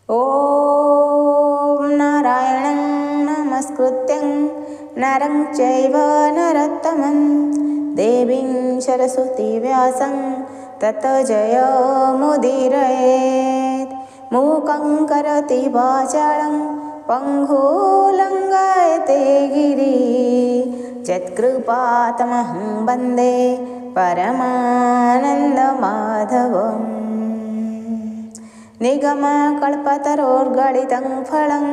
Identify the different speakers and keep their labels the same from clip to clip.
Speaker 1: ॐ नारायणं नमस्कृत्यं नरं चैव नरोत्तमं देवीं सरस्वतीं व्यासं ततो जयमुदीरयेत्। मूकं करोति वाचालं पङ्गुं लङ्घयते गिरिं यत्कृपातमहं वन्दे परमानन्दमाधवम्। निगमकल्पतरोर्गलितं फलं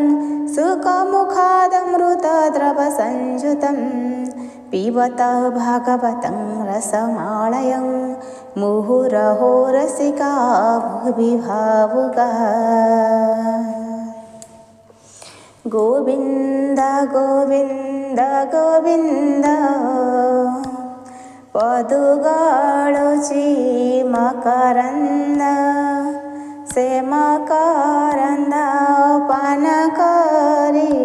Speaker 1: सुखमुखादमृतद्रवसंयुतं पिबत भागवतं रसमालयं मुहुरहो रसिका भुवि भावुकाः। गोविन्द गोविन्द गोविन्द पदुगाळुचि मकरन्द से मकरन्द पान करी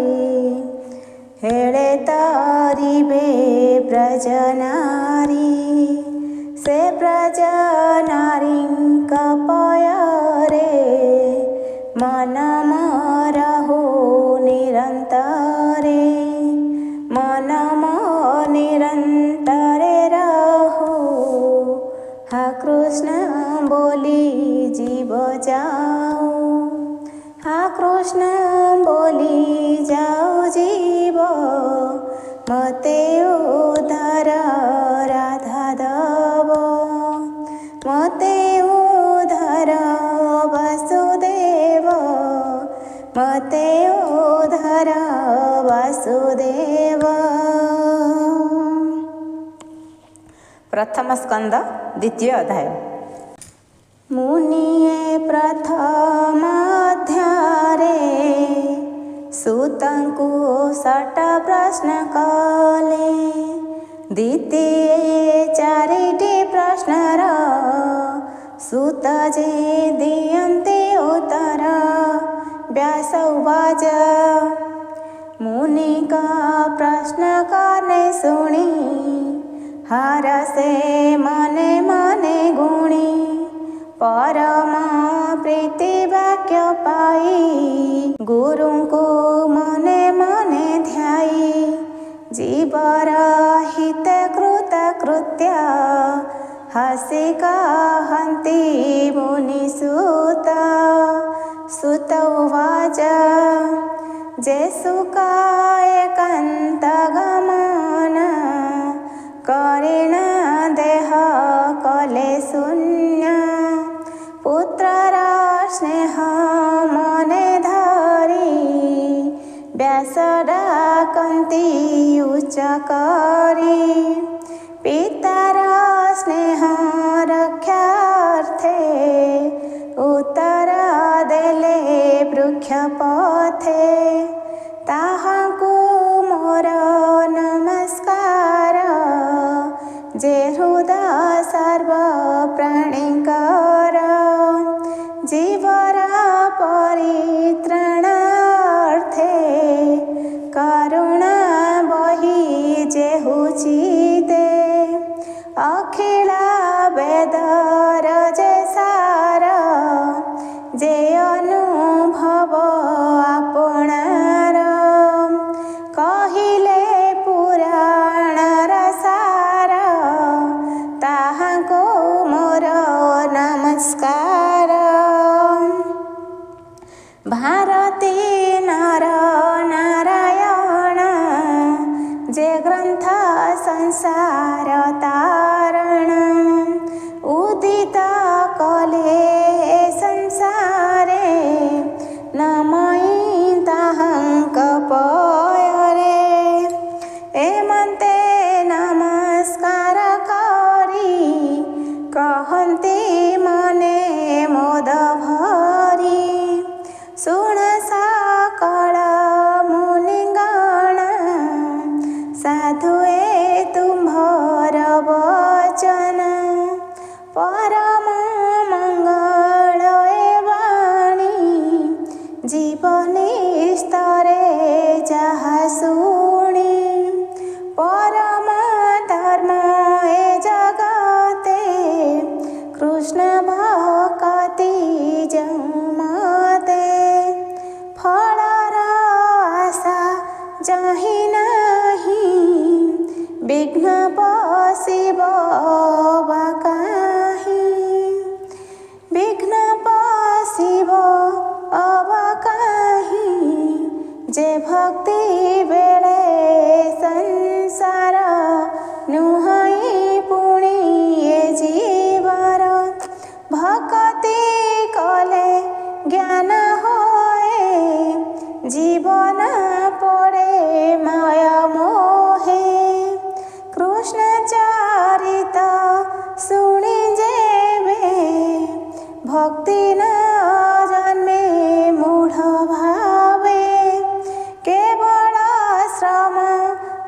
Speaker 1: हेळे तारिबे ब्रजनारी से ब्रजनारीं कपयरे मन मरहु निरन्तरे मन निरन्तरे रहो। हा कृष्ण बोली जीव जाओ, हा कृष्ण बोली जाओ जीव मते उद्धार राधा दब मते उद्धार वासुदेव मते उद्धार वासुदेव। प्रथम स्कंद द्वितीय अध्याय। मुनिये प्रथम अध्याये सूतंकु 6 प्रश्न कले द्वितीय 4टी प्रश्नर सूत जे दियन्ते उत्तर। व्यास उवाच मुनिका प्रश्न करने सुनी हरसे मने मने गुणी परम प्रीति वाक्य पाई गुरु को मने मने ध्याई जीवर हित कृत कृत्य हसी कहन्ति मुनिसुत। सुत उवाच जे सुका एकांत गमन करेण देह कले शून्य पुत्रर स्नेह मने धरी व्यास डाकन्ति उच्च करी पितार स्नेह रक्षार्थे उत्तर देले वृक्ष पथे ताहाकु मोर नमस्कार जे हृदय सर्व प्राणीकर जीवर परित्राणार्थे करुणा बही जे हुचिते अखिल वेद जे सार जे अनुभव आपणार कहिले पुराणर सार ताहाको मोर नमस्कार। भारती नर नारायण जे ग्रंथ संसार तारण उदित कले संसारे नमई ताहं कपयरे एमंते नमस्कार करी कहन्ति मने मोद भरी सुन सकल ଭକ୍ତି ବେଳେ ସଂସାର ନୁହଁ ପୁଣି ଏ ଜୀବର। ଭକ୍ତି କଲେ ଜ୍ଞାନ ହୁଏ ଜୀବନ ପଡ଼େ ମାୟା ମୋହେ। କୃଷ୍ଣ ଚରିତ ଶୁଣି ଯେବେ ଭକ୍ତି ନ ଜନ୍ମେ ମୂଢ଼ ଭାବେ। କେବଳ ଶ୍ରମ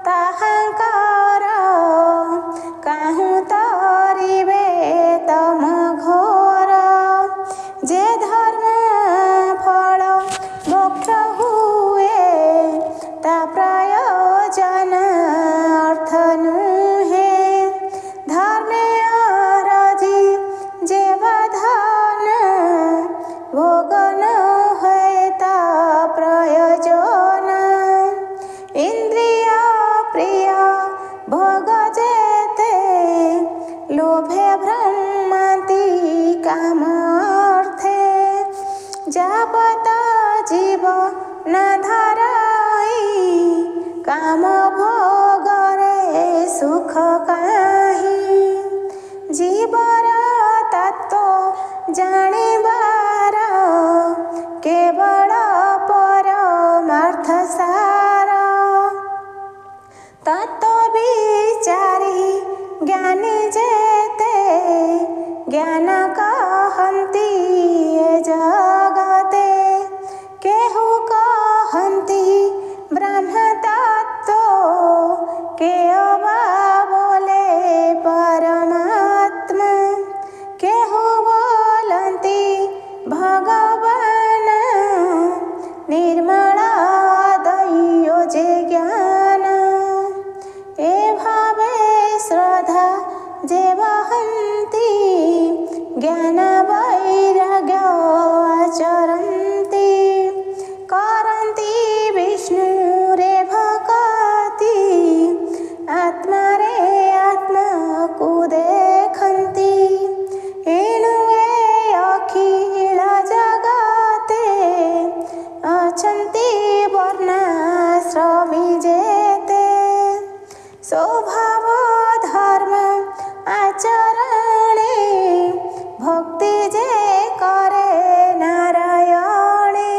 Speaker 1: ତାହାଙ୍କର କାହୁଁ ତରିବେ ତମ ଘୋର। ଯେ ଧର୍ମ ଫଳ ମୋକ୍ଷ ହୁଏ ତା ପ୍ରୟୋଜନ ଅର୍ଥ ନୁହେଁ। ଧର୍ମେ ଅରଜି ଯେ ବଧନ ଭୋଗ ନ ହୁଏ ତା ପ୍ରୟୋଜନ। ଇନ୍ଦ୍ରିୟ ପ୍ରିୟ ଭୋଗ ଯେତେ ଲୋଭେ ଭ୍ରମାନ୍ତି କାମ ଅର୍ଥେ। ଯାବତ ଜୀବ ନ ଧରାଇ କାମ ଭୋଗରେ ସୁଖ କାହିଁ। ଜୀବର ତତ୍ତ୍ୱ ଜାଣିବାର କେବଳ ପରମାର୍ଥ ସାର। ତତ୍ତ୍ୱ ବିଚାରି ଜ୍ଞାନୀ ଯେତେ ଜ୍ଞାନ କହନ୍ତି ଏ ଜଗତେ। କେହୁ କହନ୍ତି ବ୍ରହ୍ମ ତତ୍ତ୍ୱ କେହ ବା ବୋଲେ ପରମାତ୍ମା। କେହୁ ବୋଲନ୍ତି ଭଗବାନ ନିର୍ମଳ ଦୈଓ ଯେ ଜ୍ଞାନ। ଏ ଭାବେ ଶ୍ରଦ୍ଧା ଯେ ବହନ୍ତି ଜ୍ଞାନ ବୈରାଗ୍ୟ ଆଚରନ୍ତି। କରନ୍ତି ବିଷ୍ଣୁରେ ଭକତି ଆତ୍ମାରେ ଆତ୍ମାକୁ ଦେଖନ୍ତି। ଏଣୁ ଏ ଅଖିଳ ଜଗତେ ଅଛନ୍ତି ବର୍ଣ୍ଣାଶ୍ରମୀ ଯେତେ। ସ୍ୱଭାବ ଧର୍ମ ଆଚରଣେ ଭକ୍ତି ଯେ କରେ ନାରାୟଣେ।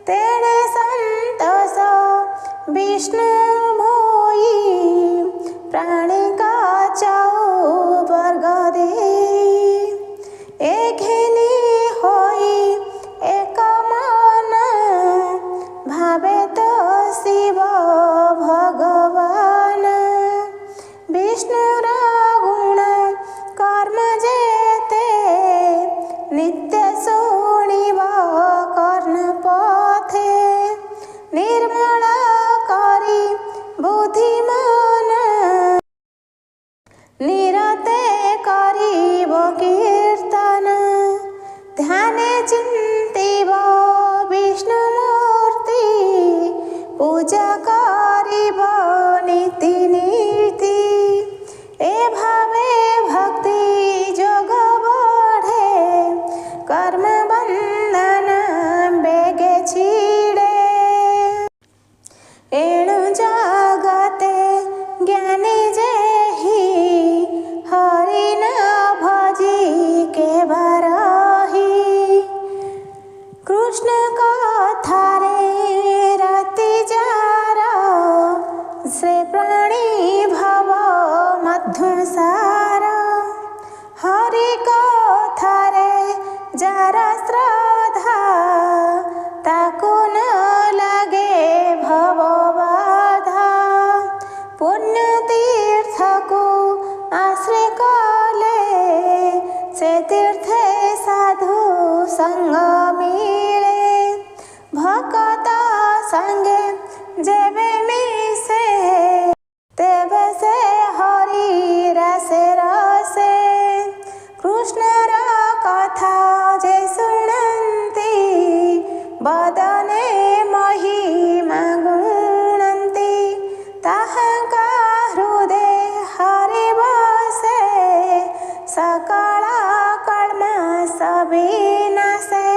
Speaker 1: ତେଣେ ସନ୍ତୋଷ ବିଷ୍ଣୁ ଭୋଇ ପ୍ରାଣୀ ଚଉବର୍ଗ ଦେଇ। ଏ ଘେନି ହୋଇ ଏକ ମନ ଭାବେ ତ ଶିବ ଭଗବାନ। ବିଷ୍ଣୁର ଗୁଣ କର୍ମ ଯେତେ ନିତ୍ୟ ଶୁଣିବ କର୍ଣ୍ଣ ପଥେ। ନିର୍ମଳ କରି ବୁଦ୍ଧିମାନ ନିରତେ କରିବ କୀର୍ତ୍ତନ। ଧ୍ୟାନେ ଚିନ୍ତିବ ବିଷ୍ଣୁ ମୂର୍ତ୍ତି ପୂଜା କରିବ ନୀତି ନୀତି। ଏ ଭାବେ ଭକ୍ତି ଯୋଗ ବଢ଼େ କର୍ମ ବନ୍ଧନ ବେগে ଛିଡ଼େ। ଏଣୁ ଜଗତେ ଜ୍ଞାନୀ ଯେହି ହରି ନ ଭଜି କେବରହି। କୃଷ୍ଣ କଥାରେ ରତି ଯାର ସେ ପ୍ରାଣୀ ଭବ ମଧୁସାର। ହରି କଥାରେ ଯାର ଶ୍ରଦ୍ଧା ତାକୁ ନ ଲାଗେ ଭବ ବାଧା। ପୁଣ୍ୟ ତୀର୍ଥକୁ ଆଶ୍ରୟ କଲେ ସେ ତୀର୍ଥେ ସାଧୁ ସଙ୍ଗ ମିଳେ। ଭକତ ସଙ୍ଗେ ଯେବେ ମିଶେ ତେବେ ସେ ହରି ରସେ ରସେ। କୃଷ୍ଣର କଥା ଯେ ଶୁଣନ୍ତି ବଦନେ ମହିମା ଗୁଣନ୍ତି। ତାହାଙ୍କ ହୃଦେ ହରି ବସେ सकल कल्मष विनाशे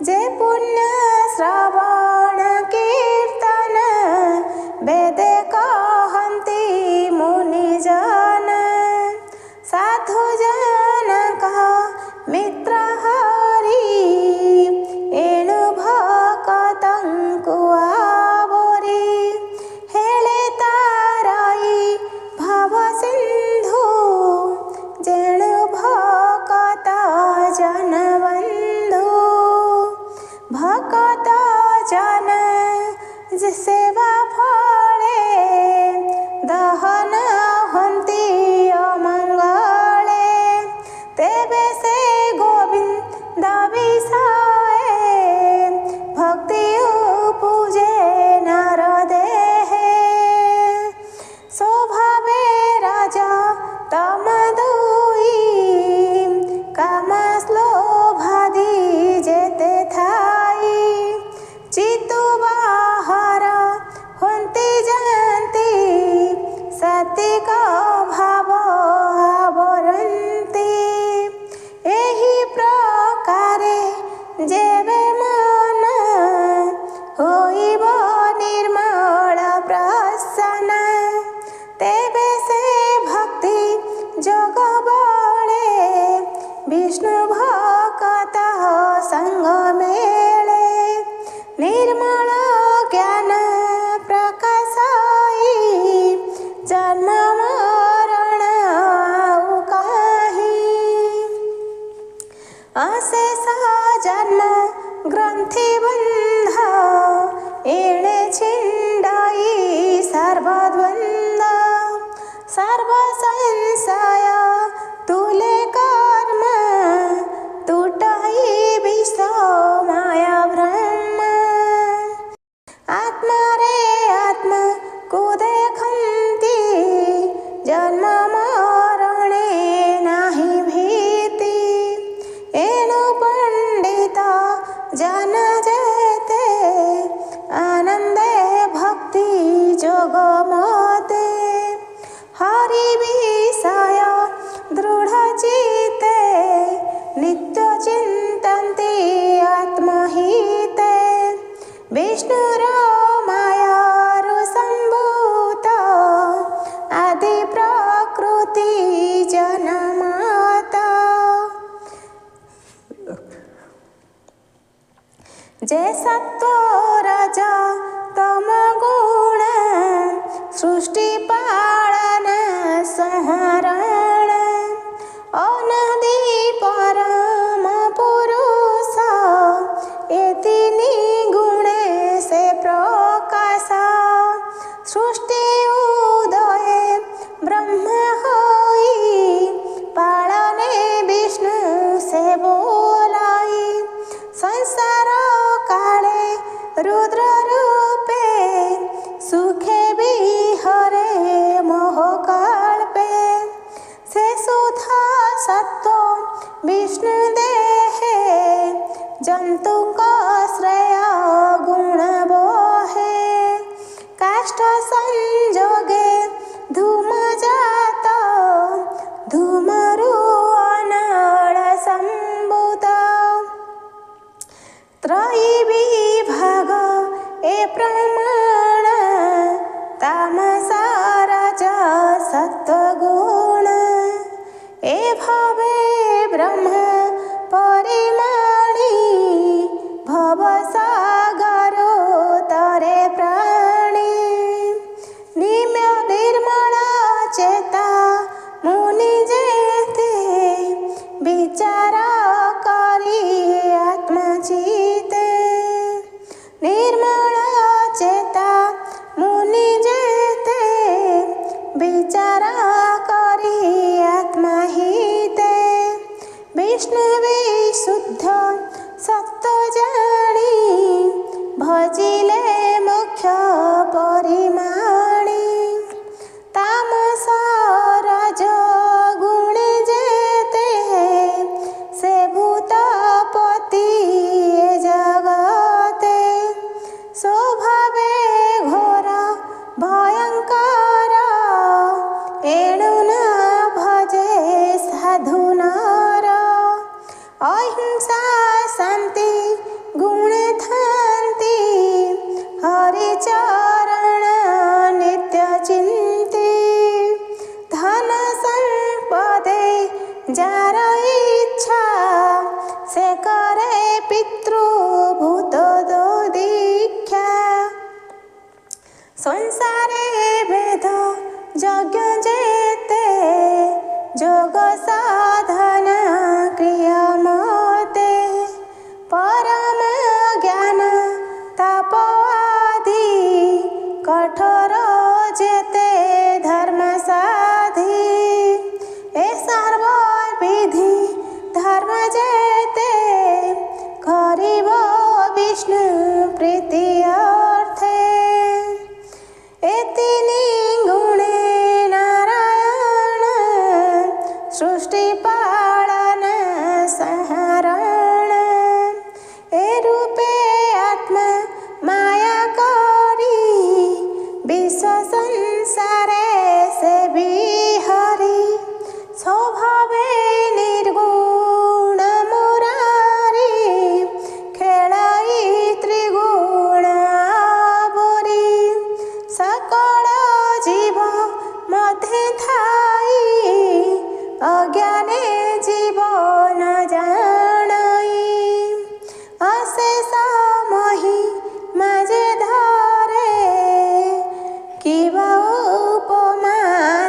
Speaker 1: जे पुण्य श्रवण कीर्तन ଯେ ସେବା ଫଳେ ଦହନ ହୁଅନ୍ତି ଅମଙ୍ଗଳେ। ତେବେ ସେ ଗୋବିନ୍ଦ ବିଷୟ ଭକ୍ତି ଉପଜେ ନର ଦେହେ। ସ୍ୱଭାବେ ରାଜା ତମ ଦୁଇ କାମ ଶ୍ଲୋଭାଦି ଯେତେ ଥାଇ। ଚିତୁ ବାହାର ହୁଅନ୍ତି ଯାନ୍ତି ସାତ୍ୱିକ ଭାବ ଆବରନ୍ତି। ଏହି ପ୍ରକାରେ ଯେବେ ମନ ହୋଇବ ନିର୍ମଳ ପ୍ରସନ୍ନ। ତେବେ ସେ ଭକ୍ତି ଯୋଗ ବଳେ ବିଷ୍ଣୁ ଭକତ ସଙ୍ଗ ମେଳେ। ନିର୍ମଳ ଜ୍ଞାନ ପ୍ରକାଶଇ ଜନ୍ମ ମରଣ ଆଉ କାହିଁ। ଅଶେଷ ଜନ୍ମ ଗ୍ରନ୍ଥି ବନ୍ଧ ଏଣେ ଛିଣ୍ଡାଇ ସର୍ବଦ୍ୱନ୍ଦ। ସର୍ବ ସଂଶୟ ତୁଲେ କର୍ମ ତୁଟାଇ ବିଷ ମାୟା ବ୍ରହ୍ମ। ଆତ୍ମାରେ ଆତ୍ମାକୁ ଦେଖନ୍ତି ଜନ୍ମ ମରଣେ ନାହିଁ ଭୀତି। ଏଣୁ ପଣ୍ଡିତ ଜନ ଯେତେ ଆନନ୍ଦେ ଭକ୍ତି ଯୋଗ ମତେ। ହରି ବିଷୟ ଦୃଢ଼ ଚିତ୍ତେ ନିତ୍ୟ ଚିନ୍ତନ୍ତି ଆତ୍ମହିତେ। ବିଷ୍ଣୁର ମାୟାରୁ ସମ୍ଭୂତ ଆଦି ପ୍ରକୃତି ଜନମାତା। ଯେ ସତ୍ତ୍ୱ ରଜ ତମ ଗୁଣ ସୃଷ୍ଟି ପାଳନ ସଂହରଣ। ଅନାଦି ପରମ ପୁରୁଷ ଏ ତିନି ଗୁଣେ ସେ ପ୍ରକାଶ। ସୃଷ୍ଟି ଉଦୟେ ବ୍ରହ୍ମ ହୋଇ ପାଳନେ ବିଷ୍ଣୁ ସେ ବୋলাই। ସଂସାର କାଳେ ରୁଦ୍ର ରୂପେ ସୁଖେ ବିହରେ ମୋହ କଳ୍ପେ। ସେ ସୁଧା ସତ୍ତ୍ୱ ବିଷ୍ଣୁ ଦେହେ ଜନ୍ତୁଙ୍କ ଶ୍ରେୟ ଗୁଣ ବହେ। କାଷ୍ଠ ସଂଯୋଗେ ଧୂମ ଜାତ ଧୂମରୁ ଅନଳ ସମ୍ଭୂତ। ତ୍ରୟୀ ବିଭାଗ ଏ ପ୍ରମାଣ ତାମସ ରଜ ସତ୍ୱଗୁଣ। ଏ ଭାବେ ବ୍ରହ୍ମ ପରିମାଣି ଭବସାଗର ତରେ ପ୍ରାଣୀ। ନିର୍ମଳ ଚେତା ମୁନି ଯେତେ ବିଚାର କରି ଆତ୍ମଚିତେ। ନିର୍ମଳ ଚେତା ମୁନି ଯେତେ ବିଚାର କରି ଆତ୍ମହିତେ। ବିଷ୍ଣୁ ବିଶୁଦ୍ଧ ସତ୍ୟ ଜାଣି ଭଜିଲେ ମୋକ୍ଷ ପରିମାଣି। ତାମସ ରଜ ଗୁଣେ ଯେତେ ସେ ଭୂତପତି ଏ ଜଗତେ। ସ୍ୱଭାବେ ଘୋର ଭୟଙ୍କର ଏଣୁ ନ ଭଜେ ସାଧୁ ନର। ଅହିଂସା ଶାନ୍ତି ଗୁଣେ ଥାନ୍ତି मोहि माझे धरे किंवा उपमा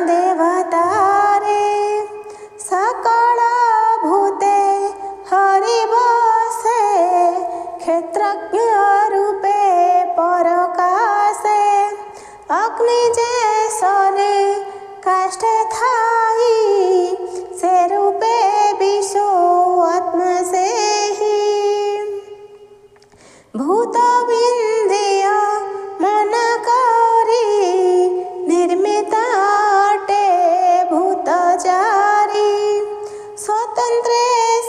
Speaker 1: देवतारे सकळ भूते हरि बसे क्षेत्रज्ञ रूपे परकाशे अग्नि जैसने काष्ठे थाई से रूपे विशो आत्मा से ही भूत विंद्रिय मन करी निर्मिताटे भूतचारी स्वतंत्र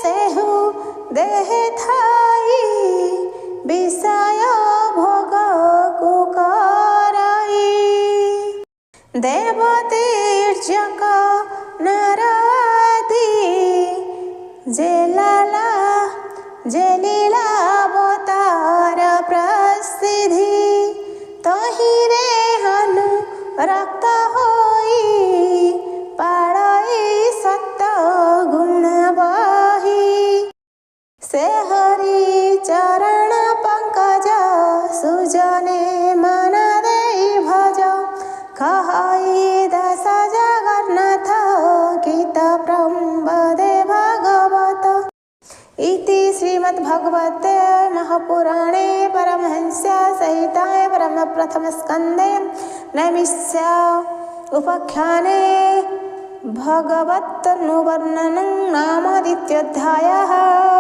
Speaker 1: सेहु देह थाई विषय भोग कुकराई देवतीर्जक नरादि जेलीला अवतार प्रसिद्धि तहिरे हनु रक्त होई पाड़ई सत्त गुण बही से हरि चरण पंकज सुजने मन देई भज कहई दश जगन्नाथ गीत प्रम्बदे भागवत इति श्रीमद्भगवते महापुराणे परमहंस्या सहिताय परम प्रथम स्कंदे नैमिष्य उपाख्याने भगवत् नुवर्णनं नाम द्वितीयोऽध्यायः।